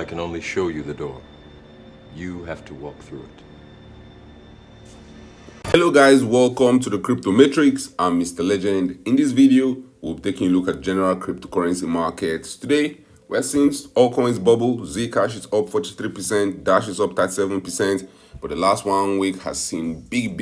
can only show you the door. You have to walk through it. Hello guys, welcome to the Crypto Matrix. I'm Mr. Legend. In this video, we'll be taking a look at general cryptocurrency markets. Today, we're seeing Altcoins bubble. Zcash is up 43%, Dash is up 37%, but the last 1 week has seen big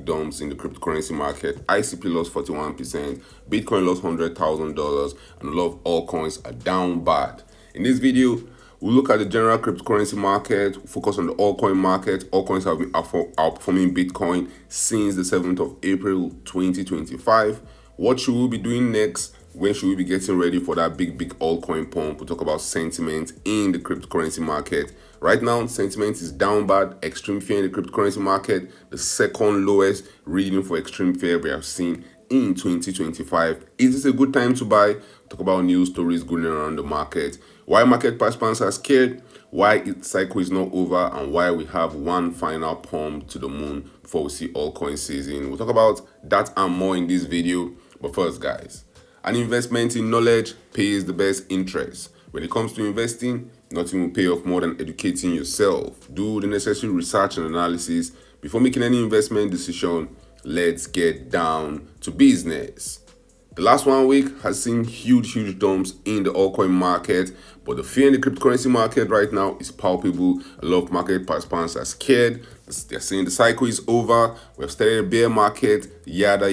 dumps in the cryptocurrency market. ICP lost 41%, Bitcoin lost $100,000, and a lot of altcoins are down bad. In this video, we'll look at the general cryptocurrency market, focus on the altcoin market. Altcoins have been outperforming Bitcoin since the 7th of April 2025. What should we be doing next? When should we be getting ready for that big altcoin pump? We'll talk about sentiment in the cryptocurrency market. Right now, sentiment is down bad. Extreme fear in the cryptocurrency market, the second lowest reading for extreme fear we have seen in 2025. Is this a good time to buy? Talk about news stories going around the market. Why market participants are scared, why its cycle is not over, and why we have one final pump to the moon before we see altcoin season. We'll talk about that and more in this video. But first, guys, an investment in knowledge pays the best interest. When it comes to investing, nothing will pay off more than educating yourself. Do the necessary research and analysis before making any investment decision. Let's get down to business. The last 1 week has seen huge dumps in the altcoin market, but the fear in the cryptocurrency market right now is palpable. A lot of market participants are scared. They're saying the cycle is over. We have started a bear market, yada.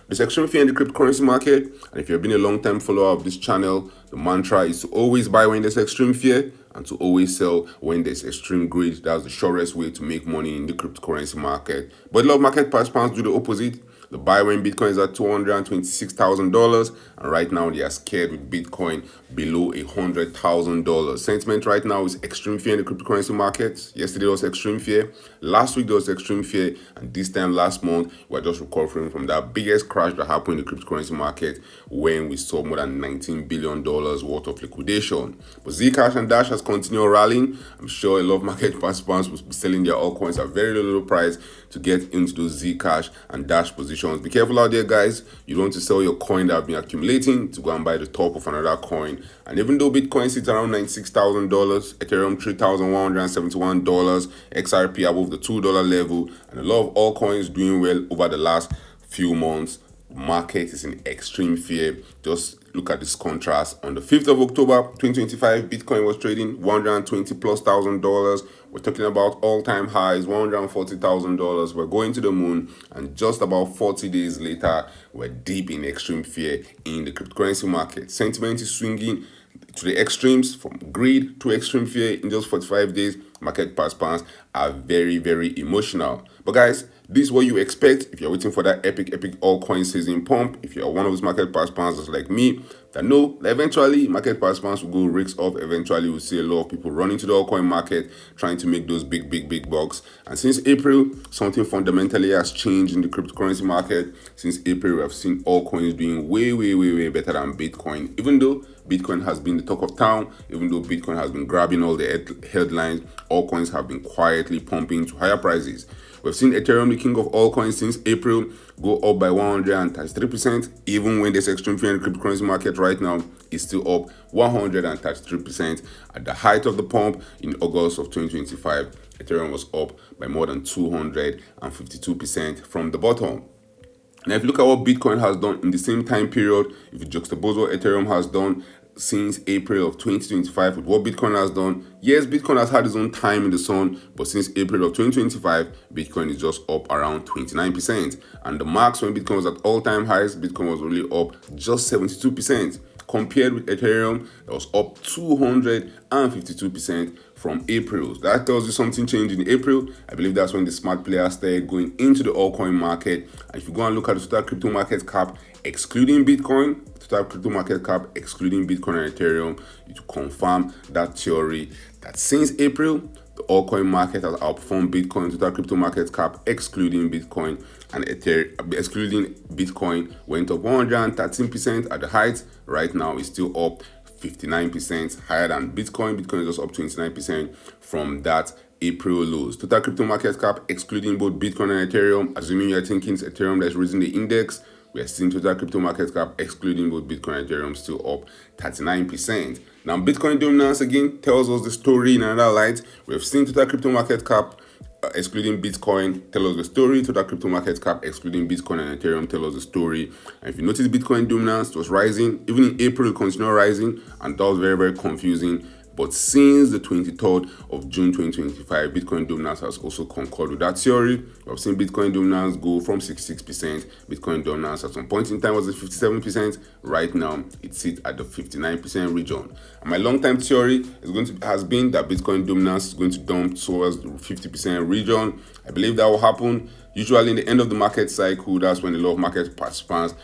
There's extreme fear in the cryptocurrency market, and if you've been a long-time follower of this channel, the mantra is to always buy when there's extreme fear and to always sell when there's extreme greed. That's the surest way to make money in the cryptocurrency market. But a lot of market participants do the opposite. The buy when Bitcoin is at $226,000, and right now they are scared with Bitcoin below $100,000. Sentiment right now is extreme fear in the cryptocurrency market. Yesterday was extreme fear. Last week there was extreme fear, and this time last month we're just recovering from that biggest crash that happened in the cryptocurrency market when we saw more than $19 billion worth of liquidation. But Zcash and Dash has continued rallying. I'm sure a lot of market participants will be selling their altcoins at very low price to get into those Zcash and Dash positions. Be careful out there, guys. You don't want to sell your coin that have been accumulating to go and buy the top of another coin. And even though Bitcoin sits around $96,000, Ethereum $3,171, XRP above the $2 level, and a lot of altcoins doing well over the last few months, the market is in extreme fear. Just look at this contrast. On the 5th of October 2025, Bitcoin was trading $120,000+. We're talking about all-time highs, $140,000. We're going to the moon, and just about 40 days later, we're deep in extreme fear in the cryptocurrency market. Sentiment is swinging to the extremes, from greed to extreme fear in just 45 days. Market participants are very emotional. But guys, this is what you expect if you're waiting for that epic altcoin season pump. If you're one of those market participants just like me that know that eventually market participants will go risk off, eventually we'll see a lot of people running to the altcoin market trying to make those big bucks. And since April, something fundamentally has changed in the cryptocurrency market. Since April, we have seen altcoins doing way better than Bitcoin. Even though Bitcoin has been the talk of town, even though Bitcoin has been grabbing all the headlines, altcoins have been quietly pumping to higher prices. We've seen Ethereum, the king of altcoins since April, go up by 133%. Even when there's extreme fear in the cryptocurrency market right now, it's still up 133%. At the height of the pump in August of 2025, Ethereum was up by more than 252% from the bottom. Now, if you look at what Bitcoin has done in the same time period, if you juxtapose what Ethereum has done since April of 2025 with what Bitcoin has done, yes, Bitcoin has had its own time in the sun, but since April of 2025, Bitcoin is just up around 29%. And the max when Bitcoin was at all-time highs, Bitcoin was only up just 72%. Compared with Ethereum, that was up 252% from April. That tells you something changed in April. I believe that's when the smart players started going into the altcoin market. And if you go and look at the total crypto market cap, excluding Bitcoin, total crypto market cap, excluding Bitcoin and Ethereum, you confirm that theory that since April, the altcoin market has outperformed Bitcoin. Total crypto market cap, excluding Bitcoin and Ethereum, excluding Bitcoin, went up 113% at the height. Right now, it's still up 59% higher than Bitcoin. Bitcoin is just up 29% from that April lows. Total crypto market cap, excluding both Bitcoin and Ethereum, assuming you're thinking it's Ethereum that's raising the index, We are seeing total crypto market cap, excluding both Bitcoin and Ethereum, still up 39%. Now, Bitcoin dominance again tells us the story in another light. We have seen total crypto market cap, excluding Bitcoin, tell us the story. Total crypto market cap, excluding Bitcoin and Ethereum, tell us the story. And if you notice, Bitcoin dominance was rising. Even in April, it continued rising, and that was very, very confusing. But since the 23rd of June 2025, Bitcoin dominance has also concurred with that theory. We've seen Bitcoin dominance go from 66%. Bitcoin dominance at some point in time was at 57%. Right now, it sits at the 59% region. And my long-time theory has been that Bitcoin dominance is going to dump towards the 50% region. I believe that will happen. Usually in the end of the market cycle, that's when a lot of market participants,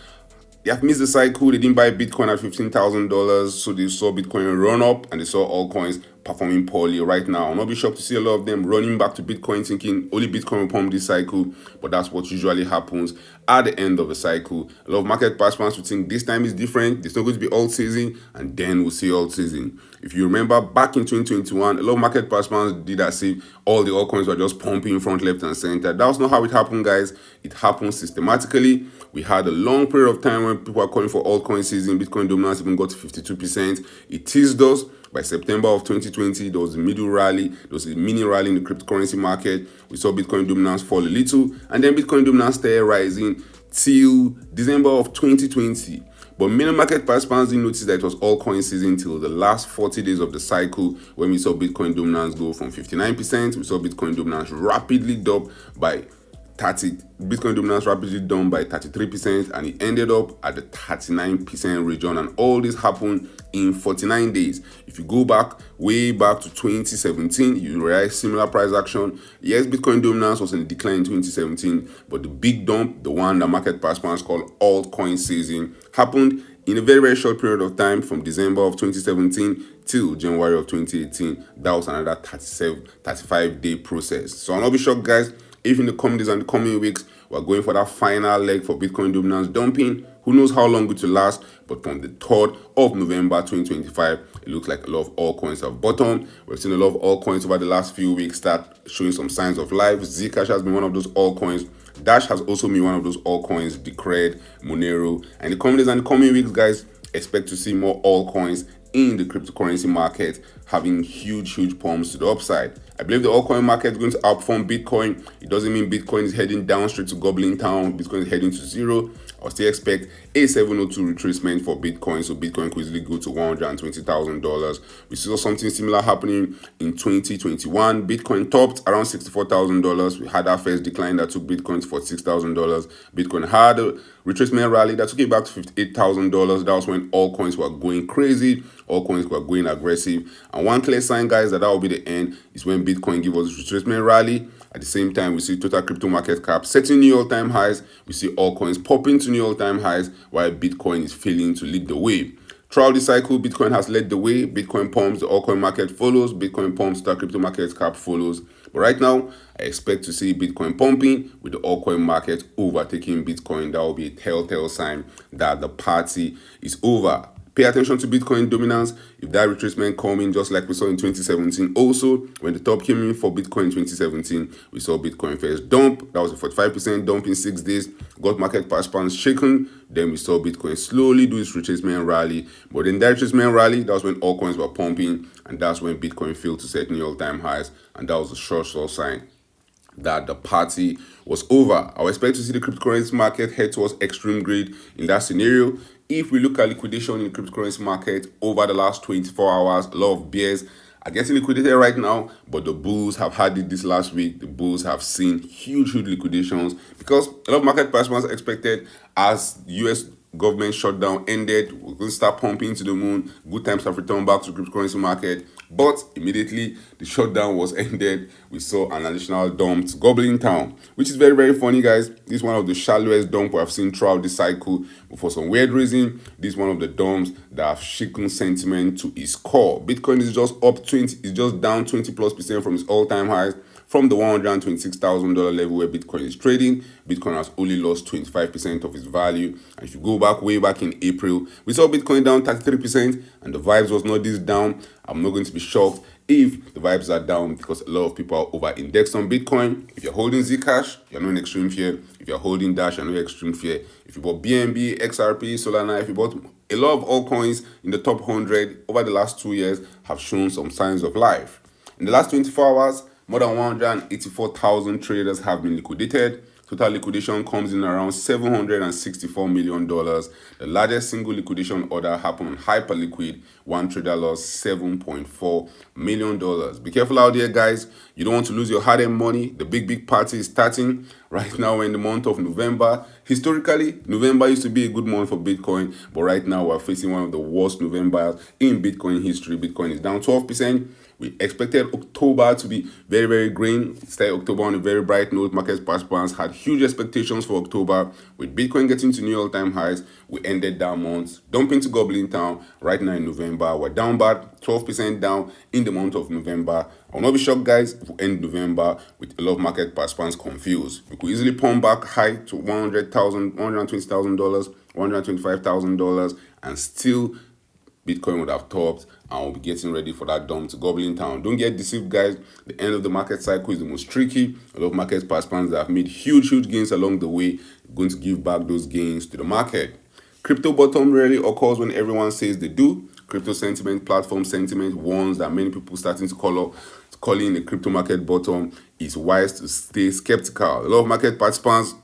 they have missed the cycle. They didn't buy Bitcoin at $15,000, so they saw Bitcoin run up and they saw altcoins performing poorly right now. I'll not be shocked to see a lot of them running back to Bitcoin thinking only Bitcoin will pump this cycle, but that's what usually happens at the end of the cycle. A lot of market participants will think this time is different. There's not going to be alt season, and then we'll see alt season. If you remember back in 2021, a lot of market participants did as if all the altcoins were just pumping front, left, and center. That was not how it happened, guys. It happened systematically. We had a long period of time when people were calling for altcoin season. Bitcoin dominance even got to 52%. It teased us. By September of 2020, there was a middle rally. There was a mini rally in the cryptocurrency market. We saw Bitcoin dominance fall a little, and then Bitcoin dominance started rising till December of 2020. But many market participants didn't notice that it was altcoin season till the last 40 days of the cycle, when we saw Bitcoin dominance go from 59%. We saw Bitcoin dominance rapidly drop by Bitcoin dominance rapidly down by 33%, and it ended up at the 39% region. And all this happened in 49 days. If you go back way back to 2017, you realize similar price action. Yes, Bitcoin dominance was in a decline in 2017, but the big dump, the one that market participants call altcoin season, happened in a very, very short period of time from December of 2017 till January of 2018. That was another 35-day process. So I'll not be shocked, guys, if in the coming days and the coming weeks, we're going for that final leg for Bitcoin dominance dumping. Who knows how long it will last, but from the 3rd of November 2025, it looks like a lot of altcoins have bottomed. We've seen a lot of altcoins over the last few weeks start showing some signs of life. Zcash has been one of those altcoins. Dash has also been one of those altcoins, Decred, Monero. And the coming days and the coming weeks, guys, expect to see more altcoins in the cryptocurrency market having huge pumps to the upside. I believe the altcoin market is going to outperform Bitcoin. It doesn't mean Bitcoin is heading down straight to gobbling town. Bitcoin is heading to zero. I still expect a 702 retracement for Bitcoin, so Bitcoin could easily go to $120,000. We saw something similar happening in 2021. Bitcoin topped around $64,000. We had our first decline that took Bitcoin to $46,000. Bitcoin had a retracement rally that took it back to $58,000. That was when altcoins were going crazy. Altcoins were going aggressive. And one clear sign, guys, that will be the end is when Bitcoin gives us a retracement rally. At the same time, we see total crypto market cap setting new all-time highs. We see altcoins popping to new all-time highs, while Bitcoin is failing to lead the way. Throughout the cycle, Bitcoin has led the way. Bitcoin pumps, the altcoin market follows. Bitcoin pumps, total crypto market cap follows. But right now, I expect to see Bitcoin pumping with the altcoin market overtaking Bitcoin. That will be a telltale sign that the party is over. Pay attention to Bitcoin dominance. If that retracement coming, just like we saw in 2017. Also, when the top came in for Bitcoin in 2017, we saw Bitcoin first dump. That was a 45% dump in 6 days. Got market participants shaken. Then we saw Bitcoin slowly do its retracement rally. But in that retracement rally, that was when altcoins were pumping. And that's when Bitcoin failed to set new all-time highs. And that was a sure sign that the party was over. I would expect to see the cryptocurrency market head towards extreme greed in that scenario. If we look at liquidation in the cryptocurrency market over the last 24 hours, a lot of bears are getting liquidated right now, but the bulls have had it this last week. The bulls have seen huge liquidations because a lot of market participants expected as US government shutdown ended, we're going to start pumping to the moon. Good times have returned back to the cryptocurrency market. But immediately the shutdown was ended, we saw an additional dump to gobbling town, which is very funny, guys. This is one of the shallowest dumps we have seen throughout the cycle. But for some weird reason, this is one of the dumps that have shaken sentiment to its core. Bitcoin is just down 20+% from its all-time highs. From the $126,000 level where Bitcoin is trading, Bitcoin has only lost 25% of its value. And if you go way back in April. We saw Bitcoin down 33% and the vibes was not this down. I'm not going to be shocked if the vibes are down because a lot of people are over-indexed on Bitcoin. If you're holding Zcash, you're not in extreme fear. If you're holding Dash, you're not in extreme fear. If you bought BNB, XRP, Solana, if you bought a lot of altcoins in the top 100 over the last 2 years have shown some signs of life. In the last 24 hours, more than 184,000 traders have been liquidated. Total liquidation comes in around $764 million. The largest single liquidation order happened on Hyperliquid. One trader lost $7.4 million. Be careful out there, guys. You don't want to lose your hard-earned money. The big party is starting right now. We're in the month of November. Historically, November used to be a good month for Bitcoin, but right now we're facing one of the worst Novembers in Bitcoin history. Bitcoin is down 12%. We expected October to be very green. Started October on a very bright note. Market participants had huge expectations for October. With Bitcoin getting to new all-time highs, we ended down months, dumping to Goblin Town. Right now in November, we're down bad, 12% down in the month of November. I will not be shocked, guys, if we end November with a lot of market participants confused. We could easily pump back high to $100,000, $120,000, $125,000, and still Bitcoin would have topped and we'll be getting ready for that dump to Goblin Town. Don't get deceived, guys. The end of the market cycle is the most tricky. A lot of market participants that have made huge gains along the way are going to give back those gains to the market. Crypto bottom rarely occurs when everyone says they do. Crypto sentiment, platform sentiment warns that many people starting to calling the crypto market bottom. It's wise to stay skeptical. A lot of market participants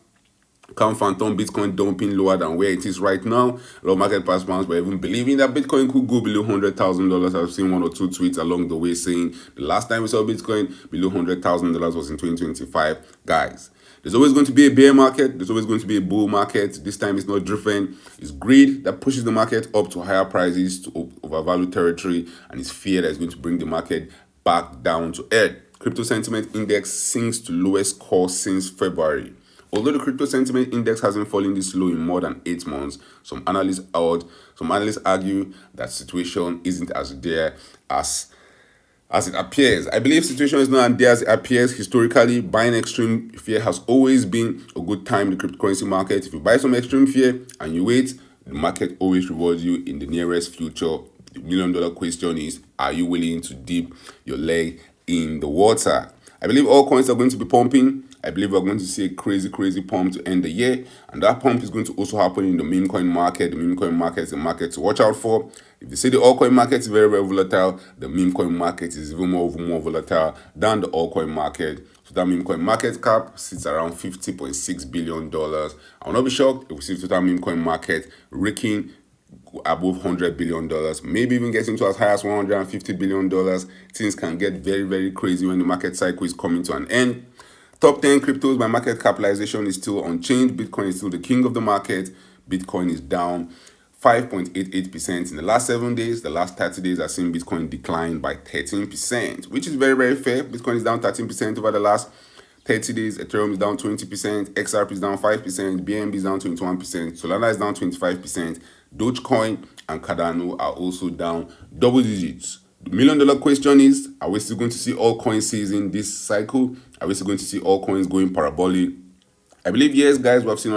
can't phantom Bitcoin dumping lower than where it is right now. A lot of market participants were even believing that Bitcoin could go below $100,000. I've seen one or two tweets along the way saying the last time we saw Bitcoin below $100,000 was in 2025. Guys, there's always going to be a bear market. There's always going to be a bull market. This time it's not different. It's greed that pushes the market up to higher prices, to overvalue territory, and it's fear that is going to bring the market back down to earth. Crypto sentiment index sinks to lowest core since February. Although the crypto sentiment index hasn't fallen this low in more than 8 months, some analysts argue that situation isn't as dire as it appears. I believe situation is not as dire as it appears. Historically, buying extreme fear has always been a good time in the cryptocurrency market. If you buy some extreme fear and you wait, the market always rewards you in the nearest future. The million-dollar question is, are you willing to dip your leg in the water? I believe all coins are going to be pumping. I believe we're going to see a crazy pump to end the year. And that pump is going to also happen in the meme coin market. The meme coin market is a market to watch out for. If you say the altcoin market is very volatile, the meme coin market is even more volatile than the altcoin market. So that meme coin market cap sits around $50.6 billion. I will not be shocked if we see the total meme coin market raking above $100 billion, maybe even getting to as high as $150 billion. Things can get very crazy when the market cycle is coming to an end. Top 10 cryptos by market capitalization is still unchanged. Bitcoin is still the king of the market. Bitcoin is down 5.88% in the last 7 days. The last 30 days have seen Bitcoin decline by 13%, which is very fair. Bitcoin is down 13% over the last 30 days. Ethereum is down 20%. XRP is down 5%. BNB is down 21%. Solana is down 25%. Dogecoin and Cardano are also down double digits. The million-dollar question is, are we still going to see altcoin season this cycle? Are we still going to see altcoins going parabolic? I believe, yes, guys, we have seen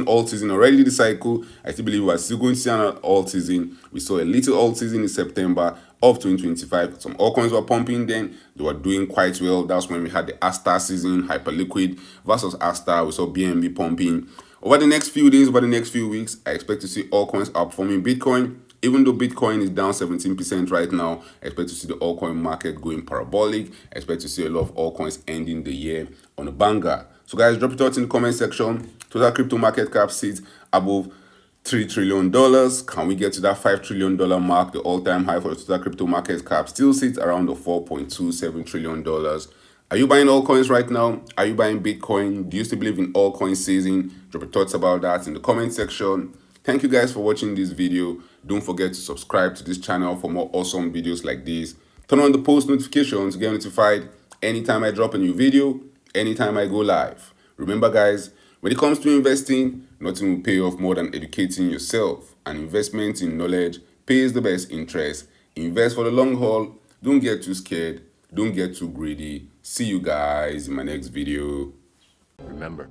alt season already this cycle. I still believe we are still going to see an alt season. We saw a little alt season in September of 2025. Some altcoins were pumping then. They were doing quite well. That's when we had the Asta season, Hyperliquid versus Asta. We saw BNB pumping. Over the next few days, over the next few weeks, I expect to see altcoins outperforming Bitcoin. Even though Bitcoin is down 17% right now, I expect to see the altcoin market going parabolic. I expect to see a lot of altcoins ending the year on a banger. So guys, drop it out in the comment section. Total crypto market cap sits above $3 trillion. Can we get to that $5 trillion mark? The all-time high for the total crypto market cap still sits around the $4.27 trillion. Are you buying altcoins right now? Are you buying Bitcoin? Do you still believe in altcoin season? Drop your thoughts about that in the comment section. Thank you guys for watching this video. Don't forget to subscribe to this channel for more awesome videos like this. Turn on the post notifications to get notified anytime I drop a new video, anytime I go live. Remember, guys, when it comes to investing, nothing will pay off more than educating yourself. And investment in knowledge pays the best interest. Invest for the long haul. Don't get too scared. Don't get too greedy. See you guys in my next video. Remember,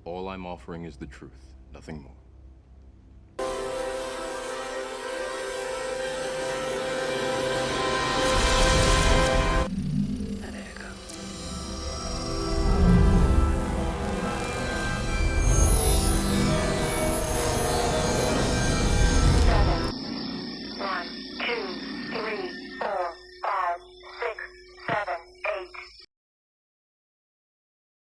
all I'm offering is the truth, nothing more.